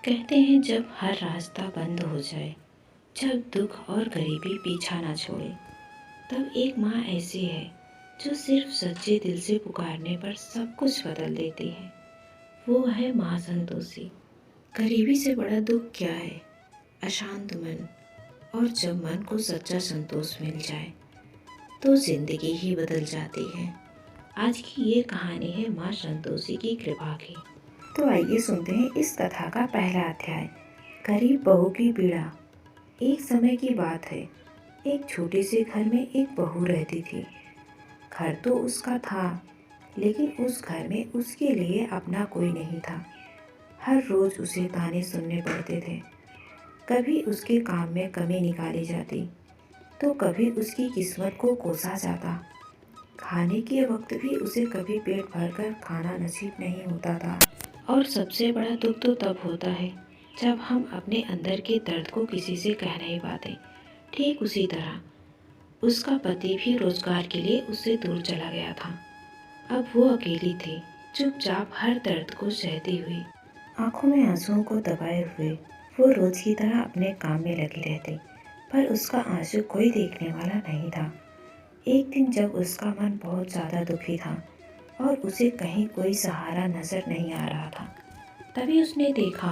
कहते हैं जब हर रास्ता बंद हो जाए, जब दुख और गरीबी पीछा ना छोड़े, तब एक माँ ऐसी है जो सिर्फ सच्चे दिल से पुकारने पर सब कुछ बदल देती है। वो है माँ संतोषी। गरीबी से बड़ा दुख क्या है? अशांत मन। और जब मन को सच्चा संतोष मिल जाए तो जिंदगी ही बदल जाती है। आज की ये कहानी है माँ संतोषी की कृपा की। तो आइए सुनते हैं इस कथा का पहला अध्याय, गरीब बहू की पीड़ा। एक समय की बात है, एक छोटे से घर में एक बहू रहती थी। घर तो उसका था, लेकिन उस घर में उसके लिए अपना कोई नहीं था। हर रोज उसे ताने सुनने पड़ते थे। कभी उसके काम में कमी निकाली जाती, तो कभी उसकी किस्मत को कोसा जाता। खाने के वक्त भी उसे कभी पेट भरकर खाना नसीब नहीं होता था। और सबसे बड़ा दुख तो तब होता है जब हम अपने अंदर के दर्द को किसी से कह नहीं पाते। ठीक उसी तरह उसका पति भी रोजगार के लिए उससे दूर चला गया था। अब वो अकेली थी, चुपचाप हर दर्द को सहती हुई, आंखों में आंसुओं को दबाए हुए। वो रोज की तरह अपने काम में लगी रहती, पर उसका आंसू कोई देखने वाला नहीं था। एक दिन जब उसका मन बहुत ज़्यादा दुखी था और उसे कहीं कोई सहारा नजर नहीं आ रहा था, तभी उसने देखा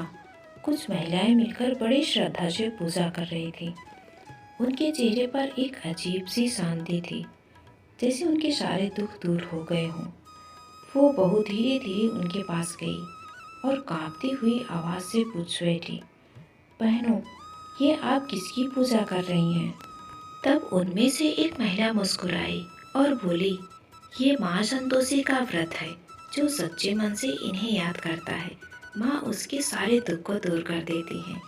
कुछ महिलाएं मिलकर बड़ी श्रद्धा से पूजा कर रही थी। उनके चेहरे पर एक अजीब सी शांति थी, जैसे उनके सारे दुख दूर हो गए हों। वो बहू धीरे धीरे उनके पास गई और कांपती हुई आवाज से पूछ बैठी, बहनों, ये आप किसकी पूजा कर रही हैं? तब उनमें से एक महिला मुस्कुराई और बोली, ये माँ संतोषी का व्रत है। जो सच्चे मन से इन्हें याद करता है, माँ उसके सारे दुख को दूर कर देती है।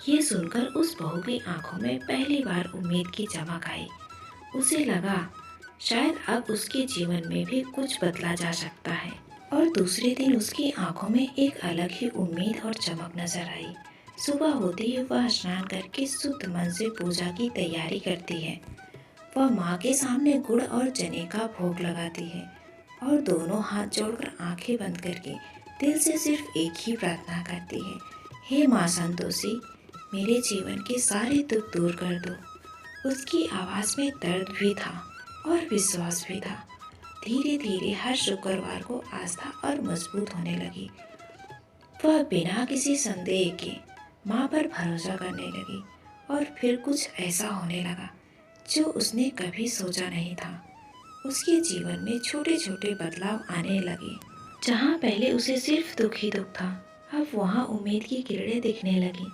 ये सुनकर उस बहू की आंखों में पहली बार उम्मीद की चमक आई। उसे लगा शायद अब उसके जीवन में भी कुछ बदला जा सकता है। और दूसरे दिन उसकी आंखों में एक अलग ही उम्मीद और चमक नजर आई। सुबह होते ही वह स्नान करके शुद्ध मन से पूजा की तैयारी करती है। वह माँ के सामने गुड़ और चने का भोग लगाती है और दोनों हाथ जोड़कर आंखें बंद करके दिल से सिर्फ एक ही प्रार्थना करती है, हे माँ संतोषी, मेरे जीवन के सारे दुख दूर कर दो। उसकी आवाज़ में दर्द भी था और विश्वास भी था। धीरे धीरे हर शुक्रवार को आस्था और मजबूत होने लगी। वह बिना किसी संदेह के माँ पर भरोसा करने लगी और फिर कुछ ऐसा होने लगा जो उसने कभी सोचा नहीं था। उसके जीवन में छोटे छोटे बदलाव आने लगे। जहाँ पहले उसे सिर्फ दुख ही दुख था, अब वहाँ उम्मीद की किरणें दिखने लगी,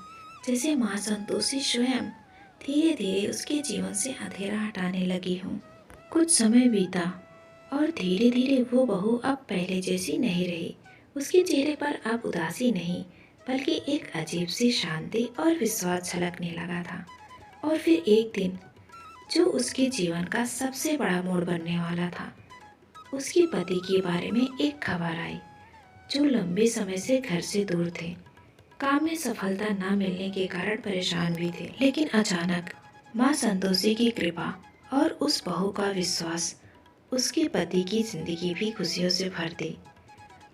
जैसे माँ संतोषी स्वयं धीरे धीरे उसके जीवन से अंधेरा हटाने लगी हूँ। कुछ समय बीता और धीरे धीरे वो बहू अब पहले जैसी नहीं रही। उसके चेहरे पर अब उदासी नहीं, बल्कि एक अजीब सी शांति और विश्वास झलकने लगा था। और फिर एक दिन जो उसके जीवन का सबसे बड़ा मोड़ बनने वाला था, उसके पति के बारे में एक खबर आई, जो लंबे समय से घर से दूर थे। काम में सफलता न मिलने के कारण परेशान भी थे, लेकिन अचानक माँ संतोषी की कृपा और उस बहू का विश्वास उसके पति की जिंदगी भी खुशियों से भर दी।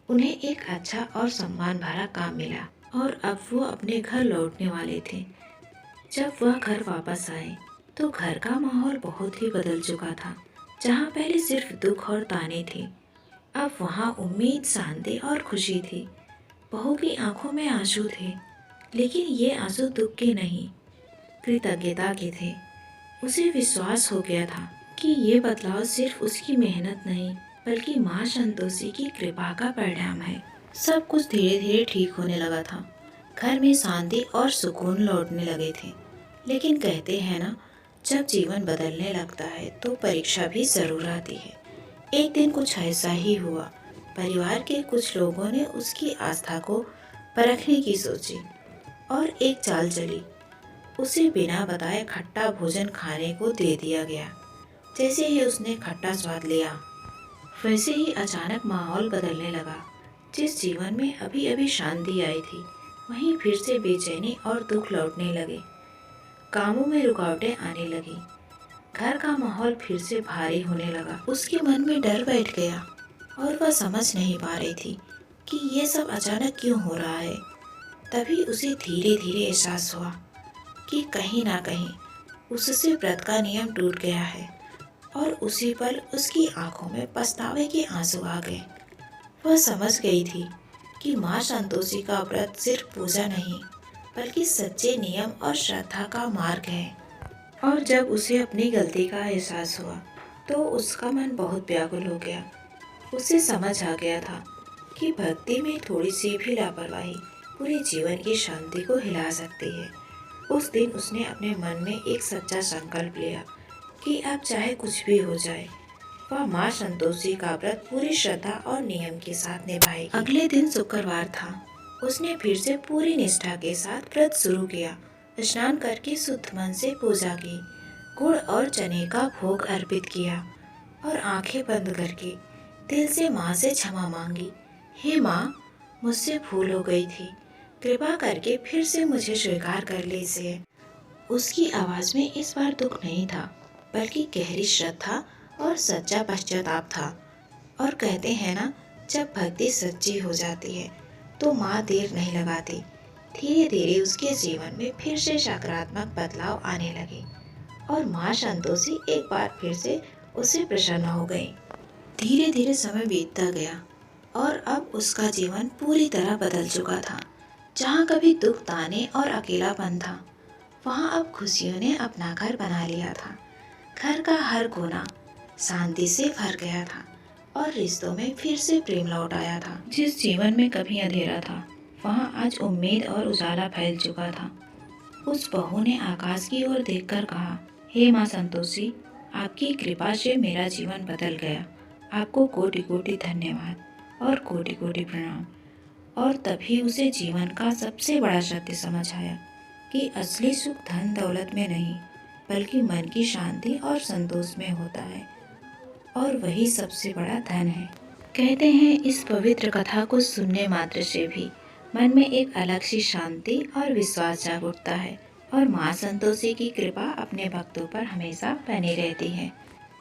उन्हें एक अच्छा और सम्मान भरा काम मिला और अब वो अपने घर लौटने वाले थे। जब वह घर वापस आए तो घर का माहौल बहुत ही बदल चुका था। जहाँ पहले सिर्फ दुख और ताने थे, अब वहाँ उम्मीद, शांति और खुशी थी। बहू की आंखों में आंसू थे, लेकिन ये आंसू दुख के नहीं, कृतज्ञता के थे। उसे विश्वास हो गया था कि ये बदलाव सिर्फ उसकी मेहनत नहीं, बल्कि माँ संतोषी की कृपा का परिणाम है। सब कुछ धीरे धीरे ठीक होने लगा था। घर में शांति और सुकून लौटने लगे थे। लेकिन कहते हैं ना, जब जीवन बदलने लगता है तो परीक्षा भी जरूर आती है। एक दिन कुछ ऐसा ही हुआ। परिवार के कुछ लोगों ने उसकी आस्था को परखने की सोची और एक चाल चली। उसे बिना बताए खट्टा भोजन खाने को दे दिया गया। जैसे ही उसने खट्टा स्वाद लिया, वैसे ही अचानक माहौल बदलने लगा। जिस जीवन में अभी अभी शांति आई थी, वहीं फिर से बेचैनी और दुख लौटने लगे। कामों में रुकावटें आने लगी। घर का माहौल फिर से भारी होने लगा। उसके मन में डर बैठ गया और वह समझ नहीं पा रही थी कि ये सब अचानक क्यों हो रहा है। तभी उसे धीरे धीरे एहसास हुआ कि कहीं ना कहीं उससे व्रत का नियम टूट गया है और उसी पल उसकी आंखों में पछतावे के आंसू आ गए। वह समझ गई थी कि माँ संतोषी का व्रत सिर्फ पूजा नहीं बल्कि सच्चे नियम और श्रद्धा का मार्ग है। और जब उसे अपनी गलती का एहसास हुआ तो उसका मन बहुत व्याकुल हो गया। उसे समझ आ गया था कि भक्ति में थोड़ी सी भी लापरवाही पूरे जीवन की शांति को हिला सकती है। उस दिन उसने अपने मन में एक सच्चा संकल्प लिया कि अब चाहे कुछ भी हो जाए वह माँ संतोषी का व्रत पूरी श्रद्धा और नियम के साथ निभाएगी। अगले दिन शुक्रवार था। उसने फिर से पूरी निष्ठा के साथ व्रत शुरू किया। स्नान करके शुद्ध मन से पूजा की, गुड़ और चने का भोग अर्पित किया और आंखें बंद करके दिल से माँ से क्षमा मांगी। हे माँ, मुझसे भूल हो गई थी, कृपा करके फिर से मुझे स्वीकार कर लीजिए। उसकी आवाज़ में इस बार दुख नहीं था बल्कि गहरी श्रद्धा और सच्चा पश्चाताप था। और कहते हैं ना, जब भक्ति सच्ची हो जाती है तो माँ देर नहीं लगाती। धीरे धीरे उसके जीवन में फिर से सकारात्मक बदलाव आने लगे और माँ संतोषी एक बार फिर से उससे प्रसन्न हो गई। धीरे धीरे समय बीतता गया और अब उसका जीवन पूरी तरह बदल चुका था। जहाँ कभी दुख, ताने और अकेलापन था, वहाँ अब खुशियों ने अपना घर बना लिया था। घर का हर कोना शांति से भर गया था और रिश्तों में फिर से प्रेम लौट आया था। जिस जीवन में कभी अंधेरा था वहाँ आज उम्मीद और उजाला फैल चुका था। उस बहू ने आकाश की ओर देखकर कहा, हे माँ संतोषी, आपकी कृपा से मेरा जीवन बदल गया। आपको कोटि कोटि धन्यवाद और कोटि कोटि प्रणाम। और तभी उसे जीवन का सबसे बड़ा सत्य समझ आया कि असली सुख धन दौलत में नहीं बल्कि मन की शांति और संतोष में होता है, और वही सबसे बड़ा धन है। कहते हैं इस पवित्र कथा को सुनने मात्र से भी मन में एक अलग सी शांति और विश्वास जाग उठता है और माँ संतोषी की कृपा अपने भक्तों पर हमेशा बनी रहती है।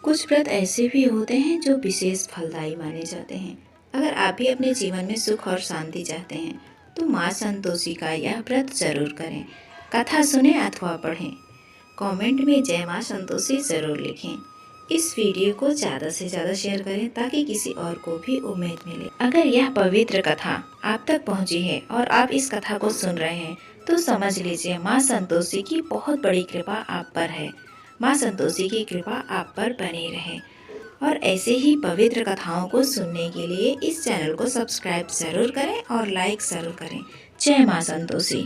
कुछ व्रत ऐसे भी होते हैं जो विशेष फलदायी माने जाते हैं। अगर आप भी अपने जीवन में सुख और शांति चाहते हैं तो माँ संतोषी का यह व्रत जरूर करें। कथा सुने अथवा पढ़ें, कमेंट में जय माँ संतोषी जरूर लिखें। इस वीडियो को ज़्यादा से ज़्यादा शेयर करें ताकि किसी और को भी उम्मीद मिले। अगर यह पवित्र कथा आप तक पहुंची है और आप इस कथा को सुन रहे हैं तो समझ लीजिए माँ संतोषी की बहुत बड़ी कृपा आप पर है। माँ संतोषी की कृपा आप पर बनी रहे और ऐसे ही पवित्र कथाओं को सुनने के लिए इस चैनल को सब्सक्राइब ज़रूर करें और लाइक ज़रूर करें। जय माँ संतोषी।